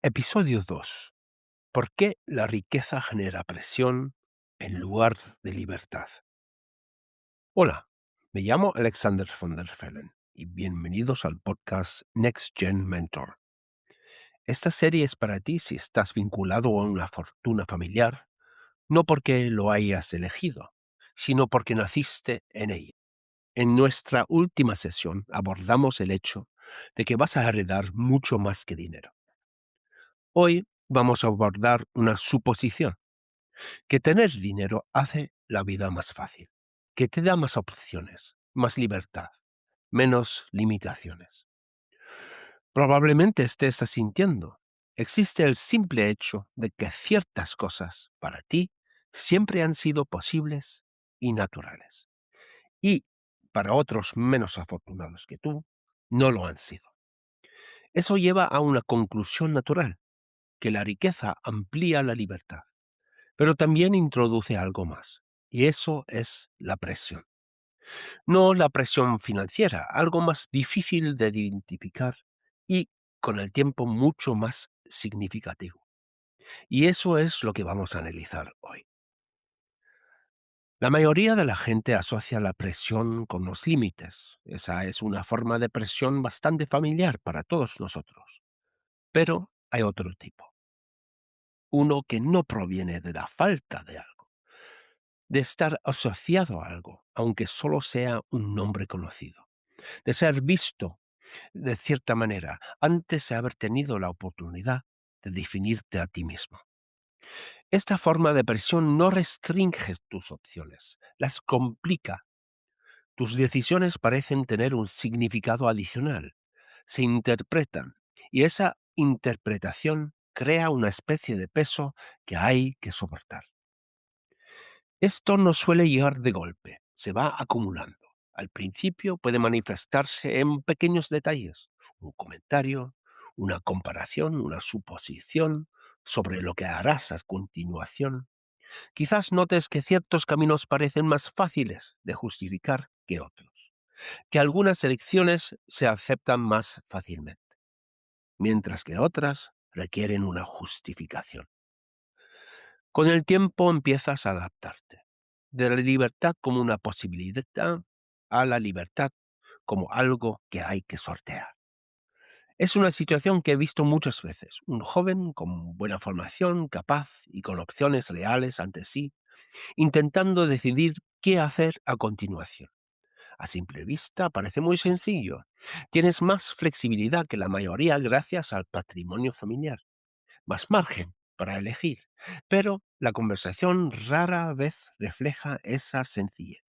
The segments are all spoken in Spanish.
Episodio 2. ¿Por qué la riqueza genera presión en lugar de libertad? Hola, me llamo Alexander von der Fellen y bienvenidos al podcast Next Gen Mentor. Esta serie es para ti si estás vinculado a una fortuna familiar, no porque lo hayas elegido, sino porque naciste en ella. En nuestra última sesión abordamos el hecho de que vas a heredar mucho más que dinero. Hoy vamos a abordar una suposición: que tener dinero hace la vida más fácil, que te da más opciones, más libertad, menos limitaciones. Probablemente estés asintiendo. Existe el simple hecho de que ciertas cosas para ti siempre han sido posibles y naturales, y para otros menos afortunados que tú, no lo han sido. Eso lleva a una conclusión natural: que la riqueza amplía la libertad, pero también introduce algo más, y eso es la presión. No la presión financiera, algo más difícil de identificar y con el tiempo mucho más significativo. Y eso es lo que vamos a analizar hoy. La mayoría de la gente asocia la presión con los límites. Esa es una forma de presión bastante familiar para todos nosotros. Pero hay otro tipo. Uno que no proviene de la falta de algo, de estar asociado a algo, aunque solo sea un nombre conocido, de ser visto de cierta manera antes de haber tenido la oportunidad de definirte a ti mismo. Esta forma de presión no restringe tus opciones, las complica. Tus decisiones parecen tener un significado adicional, se interpretan, y esa interpretación crea una especie de peso que hay que soportar. Esto no suele llegar de golpe, se va acumulando. Al principio puede manifestarse en pequeños detalles: un comentario, una comparación, una suposición sobre lo que harás a continuación. Quizás notes que ciertos caminos parecen más fáciles de justificar que otros, que algunas elecciones se aceptan más fácilmente, mientras que otras requieren una justificación. Con el tiempo empiezas a adaptarte, de la libertad como una posibilidad a la libertad como algo que hay que sortear. Es una situación que he visto muchas veces: un joven con buena formación, capaz y con opciones reales ante sí, intentando decidir qué hacer a continuación. A simple vista parece muy sencillo. Tienes más flexibilidad que la mayoría gracias al patrimonio familiar, más margen para elegir, pero la conversación rara vez refleja esa sencillez.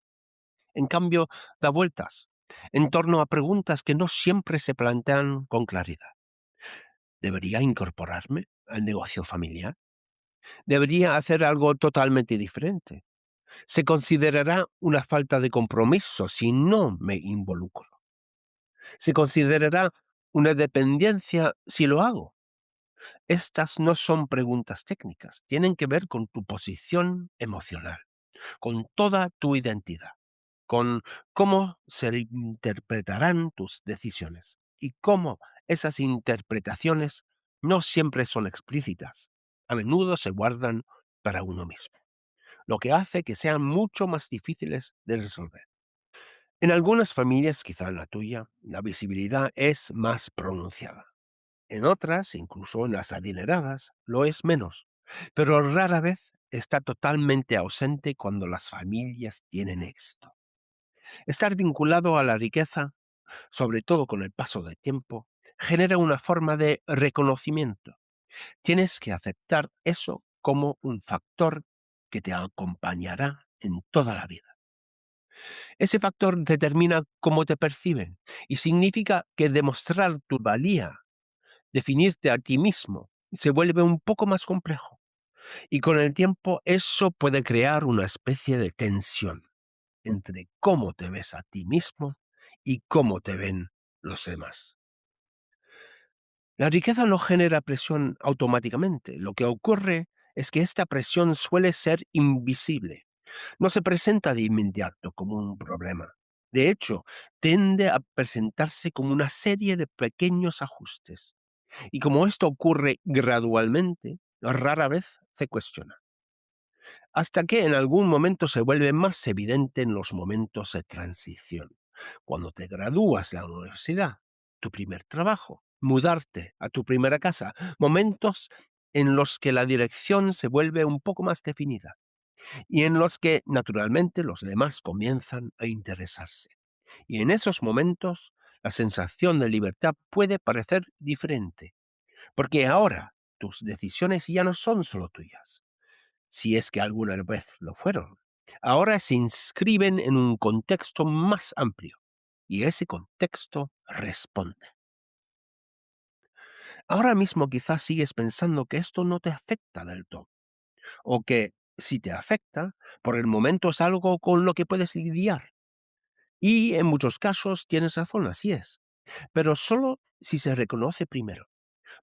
En cambio, da vueltas en torno a preguntas que no siempre se plantean con claridad. ¿Debería incorporarme al negocio familiar? ¿Debería hacer algo totalmente diferente? ¿Se considerará una falta de compromiso si no me involucro? ¿Se considerará una dependencia si lo hago? Estas no son preguntas técnicas, tienen que ver con tu posición emocional, con toda tu identidad, con cómo se interpretarán tus decisiones y cómo esas interpretaciones no siempre son explícitas, a menudo se guardan para uno mismo, lo que hace que sean mucho más difíciles de resolver. En algunas familias, quizá en la tuya, la visibilidad es más pronunciada. En otras, incluso en las adineradas, lo es menos, pero rara vez está totalmente ausente cuando las familias tienen éxito. Estar vinculado a la riqueza, sobre todo con el paso del tiempo, genera una forma de reconocimiento. Tienes que aceptar eso como un factor que te acompañará en toda la vida. Ese factor determina cómo te perciben y significa que demostrar tu valía, definirte a ti mismo, se vuelve un poco más complejo. Y con el tiempo eso puede crear una especie de tensión entre cómo te ves a ti mismo y cómo te ven los demás. La riqueza no genera presión automáticamente. Lo que ocurre es que esta presión suele ser invisible. No se presenta de inmediato como un problema. De hecho, tiende a presentarse como una serie de pequeños ajustes. Y como esto ocurre gradualmente, rara vez se cuestiona, hasta que en algún momento se vuelve más evidente en los momentos de transición. Cuando te gradúas de la universidad, tu primer trabajo, mudarte a tu primera casa, momentos en los que la dirección se vuelve un poco más definida y en los que naturalmente los demás comienzan a interesarse. Y en esos momentos la sensación de libertad puede parecer diferente, porque ahora tus decisiones ya no son solo tuyas, si es que alguna vez lo fueron. Ahora se inscriben en un contexto más amplio y ese contexto responde. Ahora mismo quizás sigues pensando que esto no te afecta del todo, o que si te afecta, por el momento es algo con lo que puedes lidiar. Y en muchos casos tienes razón, así es, pero solo si se reconoce primero,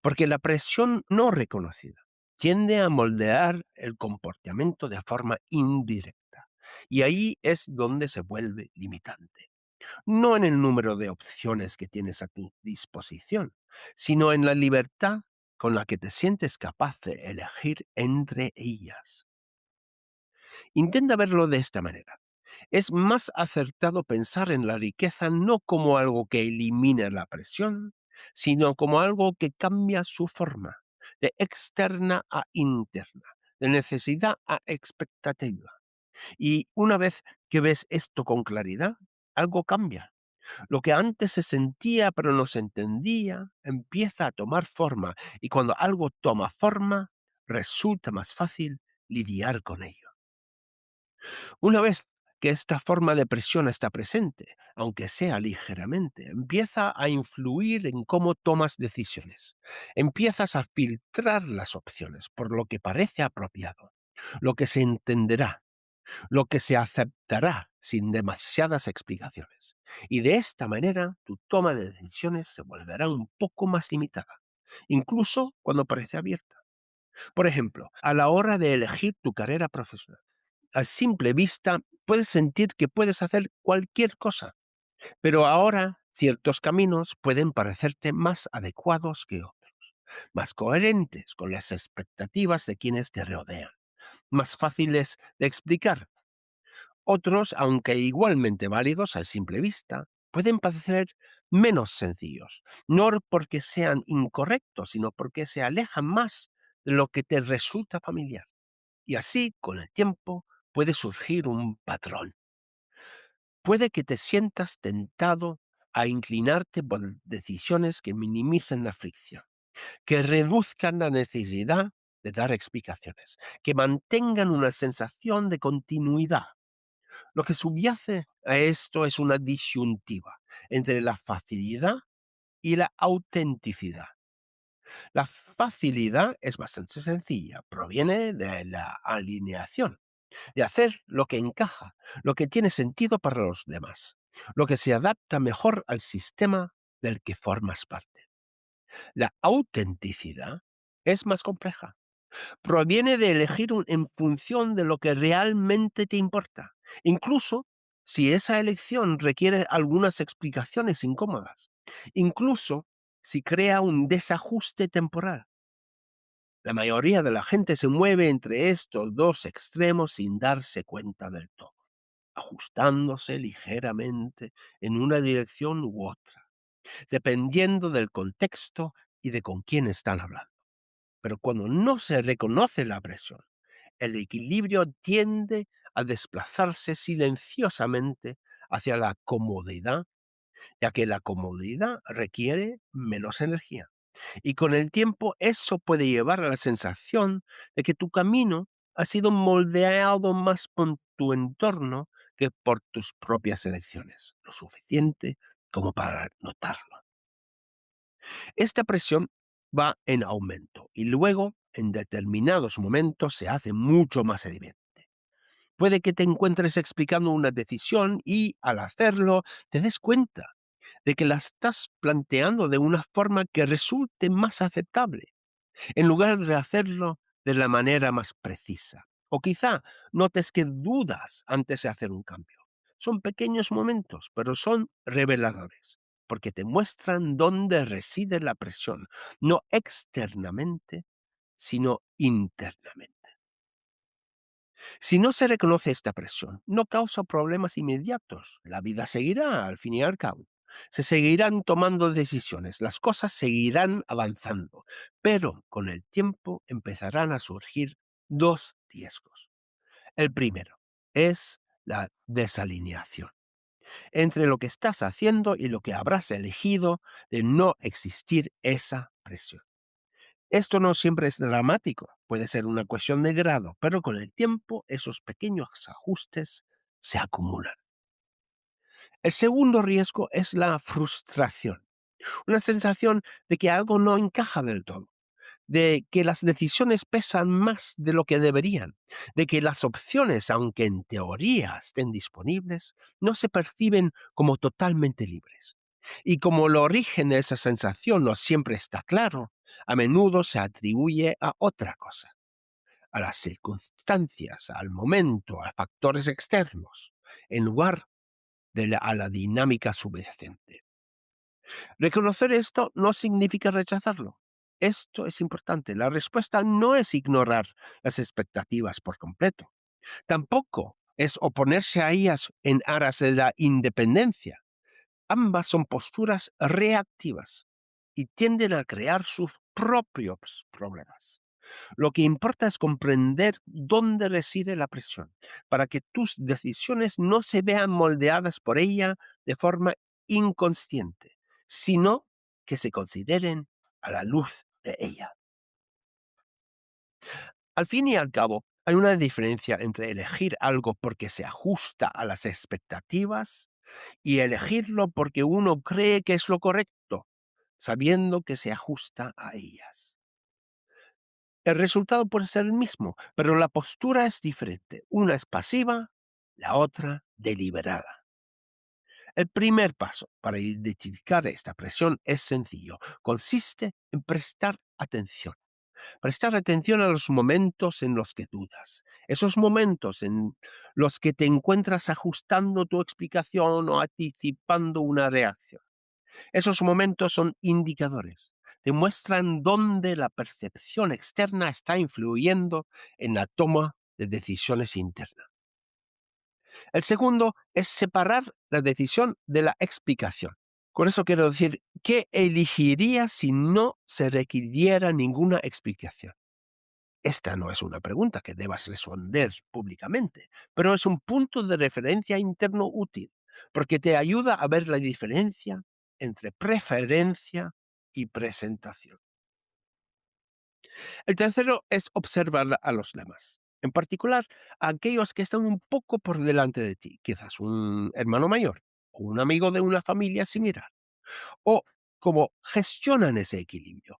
porque la presión no reconocida tiende a moldear el comportamiento de forma indirecta, y ahí es donde se vuelve limitante. No en el número de opciones que tienes a tu disposición, sino en la libertad con la que te sientes capaz de elegir entre ellas. Intenta verlo de esta manera. Es más acertado pensar en la riqueza no como algo que elimina la presión, sino como algo que cambia su forma, de externa a interna, de necesidad a expectativa. Y una vez que ves esto con claridad, algo cambia. Lo que antes se sentía pero no se entendía, empieza a tomar forma, y cuando algo toma forma, resulta más fácil lidiar con ello. Una vez que esta forma de presión está presente, aunque sea ligeramente, empieza a influir en cómo tomas decisiones. Empiezas a filtrar las opciones por lo que parece apropiado, lo que se entenderá, lo que se aceptará sin demasiadas explicaciones. Y de esta manera tu toma de decisiones se volverá un poco más limitada, incluso cuando parece abierta. Por ejemplo, a la hora de elegir tu carrera profesional, a simple vista puedes sentir que puedes hacer cualquier cosa, pero ahora ciertos caminos pueden parecerte más adecuados que otros, más coherentes con las expectativas de quienes te rodean, más fáciles de explicar. Otros, aunque igualmente válidos a simple vista, pueden parecer menos sencillos, no porque sean incorrectos, sino porque se alejan más de lo que te resulta familiar. Y así, con el tiempo, puede surgir un patrón. Puede que te sientas tentado a inclinarte por decisiones que minimicen la fricción, que reduzcan la necesidad de dar explicaciones, que mantengan una sensación de continuidad. Lo que subyace a esto es una disyuntiva entre la facilidad y la autenticidad. La facilidad es bastante sencilla, proviene de la alineación, de hacer lo que encaja, lo que tiene sentido para los demás, lo que se adapta mejor al sistema del que formas parte. La autenticidad es más compleja. Proviene de elegir en función de lo que realmente te importa, incluso si esa elección requiere algunas explicaciones incómodas, incluso si crea un desajuste temporal. La mayoría de la gente se mueve entre estos dos extremos sin darse cuenta del todo, ajustándose ligeramente en una dirección u otra, dependiendo del contexto y de con quién están hablando. Pero cuando no se reconoce la presión, el equilibrio tiende a desplazarse silenciosamente hacia la comodidad, ya que la comodidad requiere menos energía. Y con el tiempo eso puede llevar a la sensación de que tu camino ha sido moldeado más por tu entorno que por tus propias elecciones, lo suficiente como para notarlo. Esta presión va en aumento y luego, en determinados momentos, se hace mucho más evidente. Puede que te encuentres explicando una decisión y, al hacerlo, te des cuenta de que la estás planteando de una forma que resulte más aceptable, en lugar de hacerlo de la manera más precisa. O quizá notes que dudas antes de hacer un cambio. Son pequeños momentos, pero son reveladores. porque te muestran dónde reside la presión, no externamente, sino internamente. Si no se reconoce esta presión, no causa problemas inmediatos. La vida seguirá, al fin y al cabo. Se seguirán tomando decisiones, las cosas seguirán avanzando, pero con el tiempo empezarán a surgir dos riesgos. El primero es la desalineación entre lo que estás haciendo y lo que habrás elegido de no existir esa presión. Esto no siempre es dramático, puede ser una cuestión de grado, pero con el tiempo esos pequeños ajustes se acumulan. El segundo riesgo es la frustración, una sensación de que algo no encaja del todo, de que las decisiones pesan más de lo que deberían, de que las opciones, aunque en teoría estén disponibles, no se perciben como totalmente libres. Y como el origen de esa sensación no siempre está claro, a menudo se atribuye a otra cosa, a las circunstancias, al momento, a factores externos, en lugar a la dinámica subyacente. Reconocer esto no significa rechazarlo. Esto es importante. La respuesta no es ignorar las expectativas por completo. Tampoco es oponerse a ellas en aras de la independencia. Ambas son posturas reactivas y tienden a crear sus propios problemas. Lo que importa es comprender dónde reside la presión, para que tus decisiones no se vean moldeadas por ella de forma inconsciente, sino que se consideren a la luz de ella. Al fin y al cabo, hay una diferencia entre elegir algo porque se ajusta a las expectativas y elegirlo porque uno cree que es lo correcto, sabiendo que se ajusta a ellas. El resultado puede ser el mismo, pero la postura es diferente. Una es pasiva, la otra deliberada. El primer paso para identificar esta presión es sencillo. Consiste en prestar atención. Prestar atención a los momentos en los que dudas. Esos momentos en los que te encuentras ajustando tu explicación o anticipando una reacción. Esos momentos son indicadores, te muestran dónde la percepción externa está influyendo en la toma de decisiones internas. El segundo es separar la decisión de la explicación. Con eso quiero decir, ¿qué elegirías si no se requiriera ninguna explicación? Esta no es una pregunta que debas responder públicamente, pero es un punto de referencia interno útil, porque te ayuda a ver la diferencia entre preferencia y presentación. El tercero es observar a los demás, en particular a aquellos que están un poco por delante de ti, quizás un hermano mayor o un amigo de una familia similar, o cómo gestionan ese equilibrio,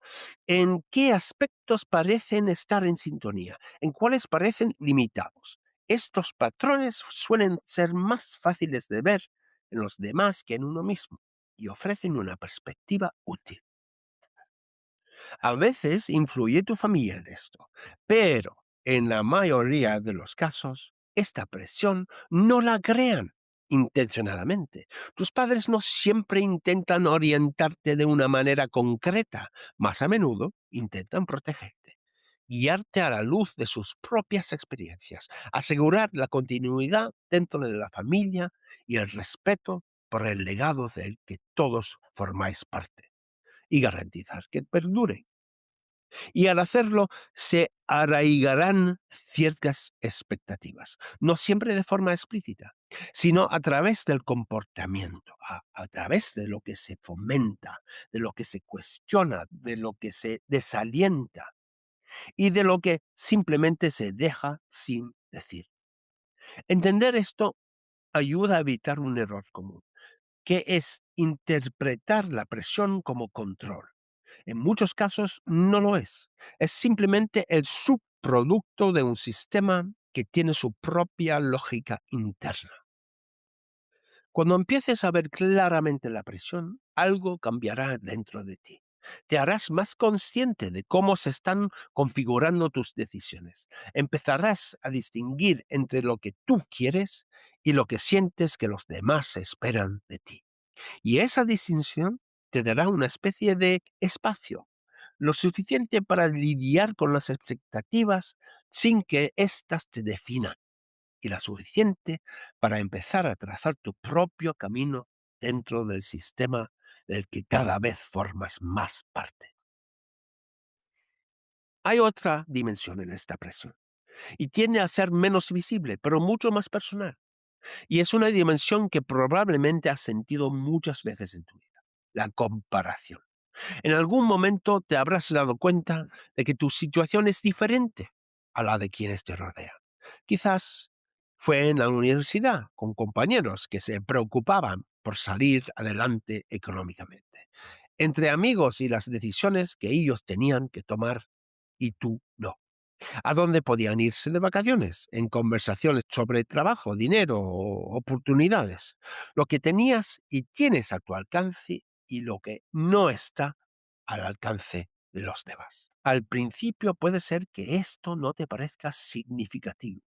en qué aspectos parecen estar en sintonía, en cuáles parecen limitados. Estos patrones suelen ser más fáciles de ver en los demás que en uno mismo y ofrecen una perspectiva útil. A veces influye tu familia en esto, pero en la mayoría de los casos, esta presión no la crean intencionadamente. Tus padres no siempre intentan orientarte de una manera concreta, más a menudo intentan protegerte, guiarte a la luz de sus propias experiencias, asegurar la continuidad dentro de la familia y el respeto por el legado del que todos formáis parte, y garantizar que perdure. Y al hacerlo se arraigarán ciertas expectativas, no siempre de forma explícita, sino a través del comportamiento, a través de lo que se fomenta, de lo que se cuestiona, de lo que se desalienta y de lo que simplemente se deja sin decir. Entender esto ayuda a evitar un error común, que es interpretar la presión como control. En muchos casos no lo es. Es simplemente el subproducto de un sistema que tiene su propia lógica interna. Cuando empieces a ver claramente la presión, algo cambiará dentro de ti. Te harás más consciente de cómo se están configurando tus decisiones. Empezarás a distinguir entre lo que tú quieres y lo que sientes que los demás esperan de ti. Y esa distinción te dará una especie de espacio, lo suficiente para lidiar con las expectativas sin que éstas te definan, y la suficiente para empezar a trazar tu propio camino dentro del sistema del que cada vez formas más parte. Hay otra dimensión en esta presión, y tiende a ser menos visible, pero mucho más personal. Y es una dimensión que probablemente has sentido muchas veces en tu vida: la comparación. En algún momento te habrás dado cuenta de que tu situación es diferente a la de quienes te rodean. Quizás fue en la universidad, con compañeros que se preocupaban por salir adelante económicamente, entre amigos y las decisiones que ellos tenían que tomar y tú no. ¿A dónde podían irse de vacaciones? En conversaciones sobre trabajo, dinero o oportunidades. Lo que tenías y tienes a tu alcance y lo que no está al alcance de los demás. Al principio puede ser que esto no te parezca significativo.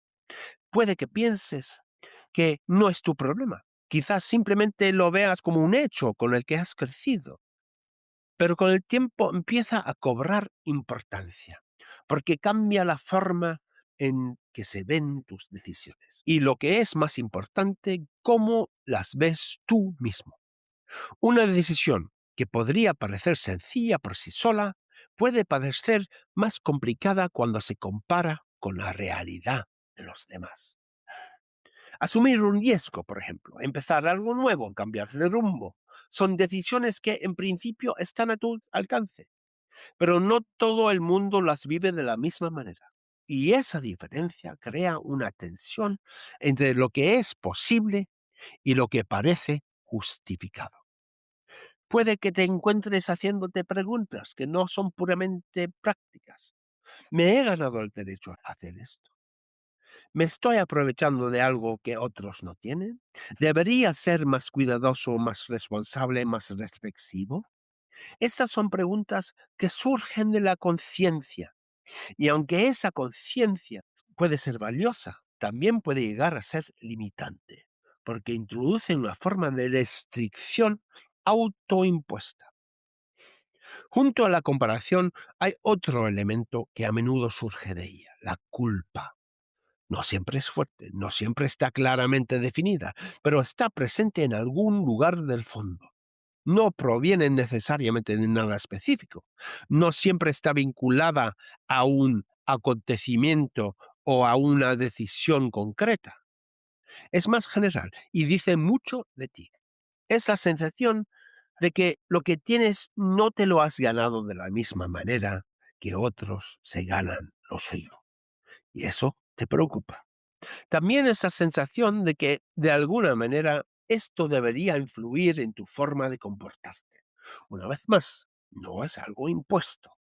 Puede que pienses que no es tu problema. Quizás simplemente lo veas como un hecho con el que has crecido, pero con el tiempo empieza a cobrar importancia, porque cambia la forma en que se ven tus decisiones. Y lo que es más importante, cómo las ves tú mismo. Una decisión que podría parecer sencilla por sí sola puede parecer más complicada cuando se compara con la realidad de los demás. Asumir un riesgo, por ejemplo, empezar algo nuevo, cambiar de rumbo, son decisiones que en principio están a tu alcance, pero no todo el mundo las vive de la misma manera. Y esa diferencia crea una tensión entre lo que es posible y lo que parece justificado. Puede que te encuentres haciéndote preguntas que no son puramente prácticas. ¿Me he ganado el derecho a hacer esto? ¿Me estoy aprovechando de algo que otros no tienen? ¿Debería ser más cuidadoso, más responsable, más reflexivo? Estas son preguntas que surgen de la conciencia, y aunque esa conciencia puede ser valiosa, también puede llegar a ser limitante, porque introduce una forma de restricción autoimpuesta. Junto a la comparación hay otro elemento que a menudo surge de ella: la culpa. No siempre es fuerte, no siempre está claramente definida, pero está presente en algún lugar del fondo. No proviene necesariamente de nada específico. No siempre está vinculada a un acontecimiento o a una decisión concreta. Es más general y dice mucho de ti. Es la sensación de que lo que tienes no te lo has ganado de la misma manera que otros se ganan lo suyo. Y eso te preocupa. También esa sensación de que, de alguna manera, esto debería influir en tu forma de comportarte. Una vez más, no es algo impuesto.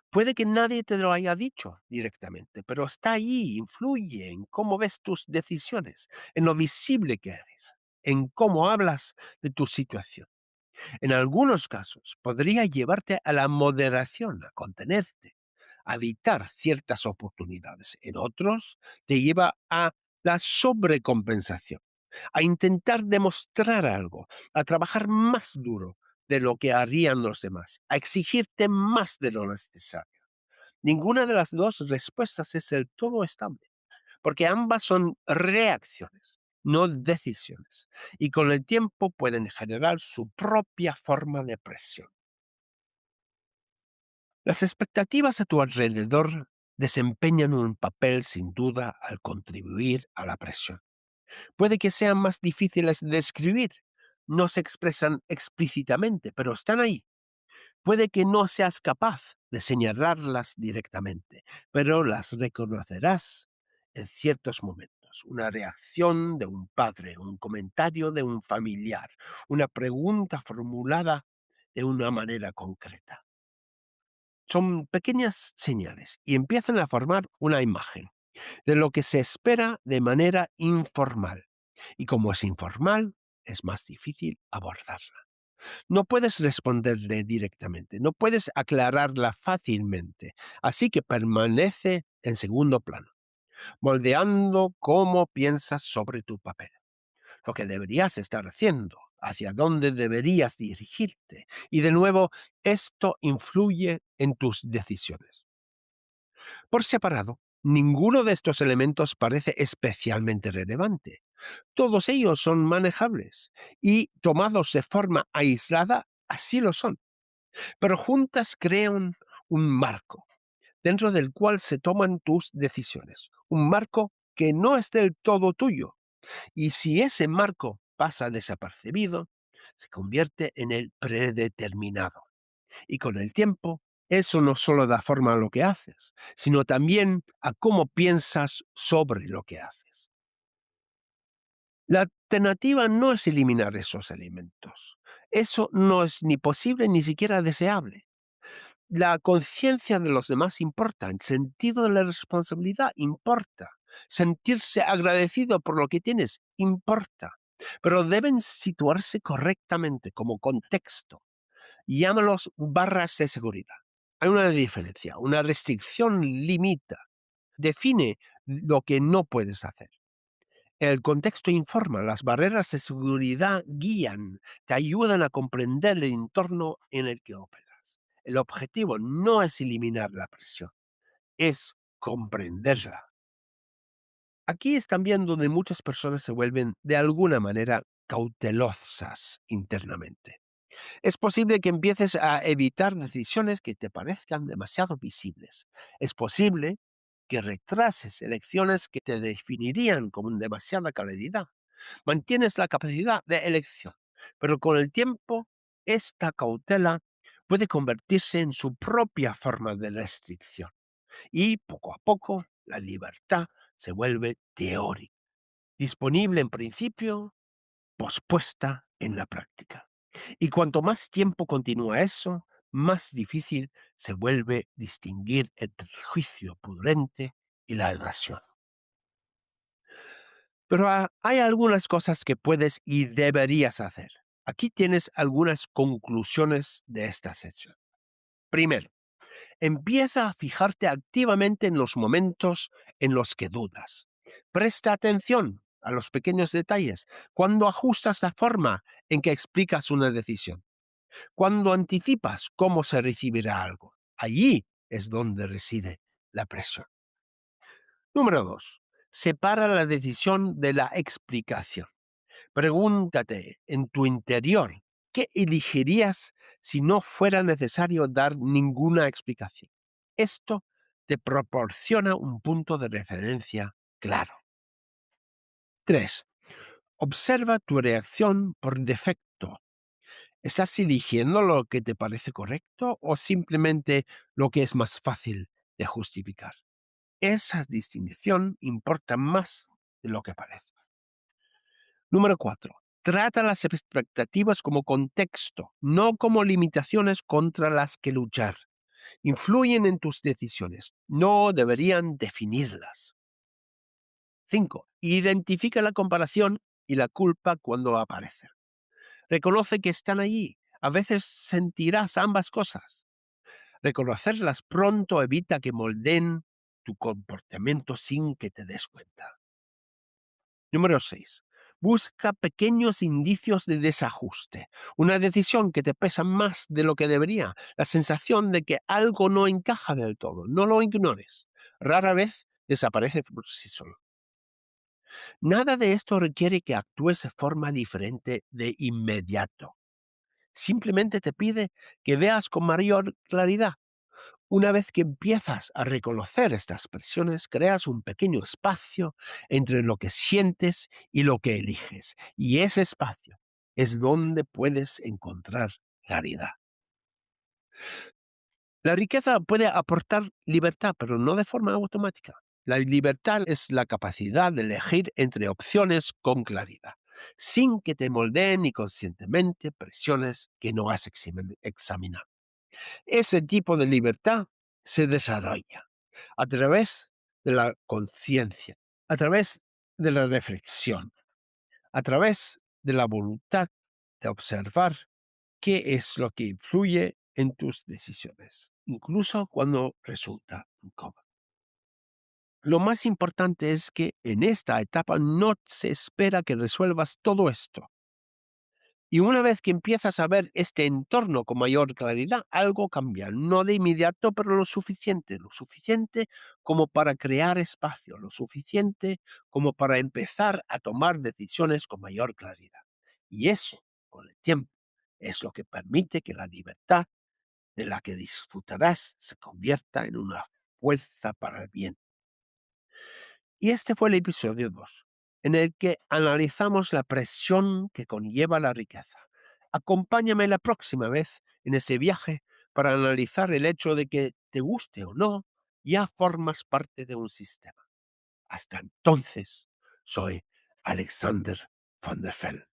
Puede que nadie te lo haya dicho directamente, pero está ahí, influye en cómo ves tus decisiones, en lo visible que eres, en cómo hablas de tu situación. En algunos casos podría llevarte a la moderación, a contenerte, a evitar ciertas oportunidades. En otros te lleva a la sobrecompensación, a intentar demostrar algo, a trabajar más duro de lo que harían los demás, a exigirte más de lo necesario. Ninguna de las dos respuestas es del todo estable, porque ambas son reacciones, no decisiones, y con el tiempo pueden generar su propia forma de presión. Las expectativas a tu alrededor desempeñan un papel sin duda al contribuir a la presión. Puede que sean más difíciles de describir, no se expresan explícitamente, pero están ahí. Puede que no seas capaz de señalarlas directamente, pero las reconocerás en ciertos momentos. Una reacción de un padre, un comentario de un familiar, una pregunta formulada de una manera concreta. Son pequeñas señales y empiezan a formar una imagen de lo que se espera de manera informal. Y como es informal, es más difícil abordarla. No puedes responderle directamente, no puedes aclararla fácilmente, así que permanece en segundo plano, moldeando cómo piensas sobre tu papel. Lo que deberías estar haciendo, hacia dónde deberías dirigirte. Y de nuevo, esto influye en tus decisiones. Por separado, ninguno de estos elementos parece especialmente relevante. Todos ellos son manejables y tomados de forma aislada, así lo son. Pero juntas crean un marco dentro del cual se toman tus decisiones. Un marco que no es del todo tuyo. Y si ese marco pasa desapercibido, se convierte en el predeterminado. Y con el tiempo, eso no solo da forma a lo que haces, sino también a cómo piensas sobre lo que haces. La alternativa no es eliminar esos elementos. Eso no es ni posible ni siquiera deseable. La conciencia de los demás importa, el sentido de la responsabilidad importa, sentirse agradecido por lo que tienes importa, pero deben situarse correctamente como contexto. Llámalos barras de seguridad. Hay una diferencia, una restricción limita, define lo que no puedes hacer. El contexto informa, las barreras de seguridad guían, te ayudan a comprender el entorno en el que operas. El objetivo no es eliminar la presión, es comprenderla. Aquí es también donde muchas personas se vuelven de alguna manera cautelosas internamente. Es posible que empieces a evitar decisiones que te parezcan demasiado visibles. Es posible que retrases elecciones que te definirían con demasiada claridad. Mantienes la capacidad de elección, pero con el tiempo esta cautela puede convertirse en su propia forma de restricción y poco a poco la libertad se vuelve teórica, disponible en principio, pospuesta en la práctica. Y cuanto más tiempo continúa eso, más difícil se vuelve distinguir entre el juicio prudente y la evasión. Pero hay algunas cosas que puedes y deberías hacer. Aquí tienes algunas conclusiones de esta sesión. Primero, empieza a fijarte activamente en los momentos en los que dudas. Presta atención a los pequeños detalles cuando ajustas la forma en que explicas una decisión. Cuando anticipas cómo se recibirá algo. Allí es donde reside la presión. Número 2. Separa la decisión de la explicación. Pregúntate en tu interior, ¿qué elegirías si no fuera necesario dar ninguna explicación? Esto te proporciona un punto de referencia claro. 3. Observa tu reacción por defecto. ¿Estás eligiendo lo que te parece correcto o simplemente lo que es más fácil de justificar? Esa distinción importa más de lo que parece. Número 4. Trata las expectativas como contexto, no como limitaciones contra las que luchar. Influyen en tus decisiones, no deberían definirlas. 5. Identifica la comparación y la culpa cuando aparecen. Reconoce que están allí. A veces sentirás ambas cosas. Reconocerlas pronto evita que moldeen tu comportamiento sin que te des cuenta. Número 6. Busca pequeños indicios de desajuste. Una decisión que te pesa más de lo que debería. La sensación de que algo no encaja del todo. No lo ignores. Rara vez desaparece por sí solo. Nada de esto requiere que actúes de forma diferente de inmediato. Simplemente te pide que veas con mayor claridad. Una vez que empiezas a reconocer estas presiones, creas un pequeño espacio entre lo que sientes y lo que eliges. Y ese espacio es donde puedes encontrar claridad. La riqueza puede aportar libertad, pero no de forma automática. La libertad es la capacidad de elegir entre opciones con claridad, sin que te moldeen inconscientemente presiones que no has examinado. Ese tipo de libertad se desarrolla a través de la conciencia, a través de la reflexión, a través de la voluntad de observar qué es lo que influye en tus decisiones, incluso cuando resulta incómodo. Lo más importante es que en esta etapa no se espera que resuelvas todo esto. Y una vez que empiezas a ver este entorno con mayor claridad, algo cambia. No de inmediato, pero lo suficiente como para crear espacio, lo suficiente como para empezar a tomar decisiones con mayor claridad. Y eso, con el tiempo, es lo que permite que la libertad de la que disfrutarás se convierta en una fuerza para el bien. Y este fue el episodio 2, en el que analizamos la presión que conlleva la riqueza. Acompáñame la próxima vez en ese viaje para analizar el hecho de que, te guste o no, ya formas parte de un sistema. Hasta entonces, soy Alexander Van der Fell.